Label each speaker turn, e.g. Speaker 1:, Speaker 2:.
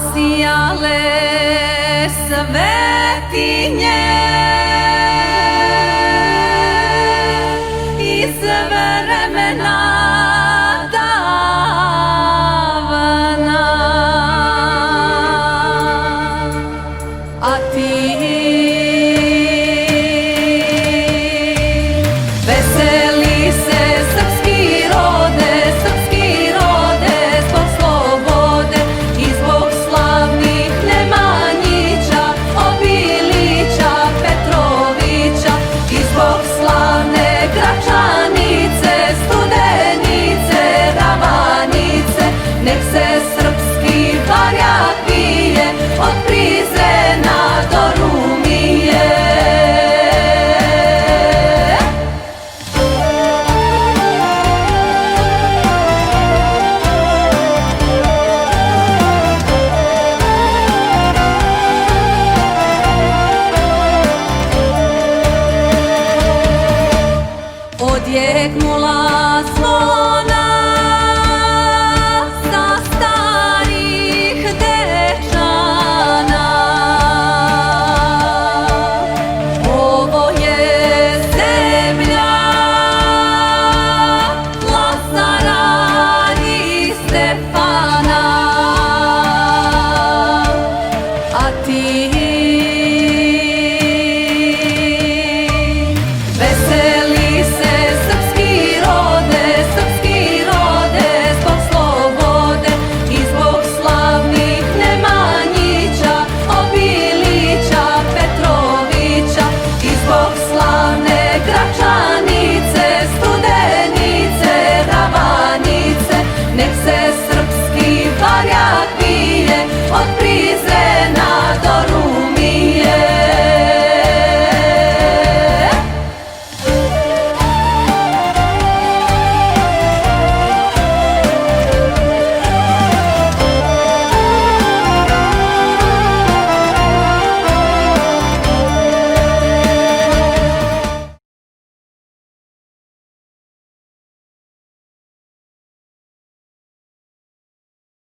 Speaker 1: zasijale svetinje iz vremena davna, a ti veseli se srpski rode, zbog slobode i zbog slavnih Nemanjića, Obilića, Petrovića i zbog slavne Gračanice, Studenice, Ravanice. Nek se srpski barjak vije od Prizrena do Rumije. Odjeknula zvona sa starih dečana. Ovo je zemlja Lazara i Stefana, a ti veseli se srpski rode, zbog slobode i zbog slavnih Nemanjića, Obilića, Petrovića i zbog slavne Gračanice, Studenice, Ravanice. Nek se srpski barjak vije od Prizrena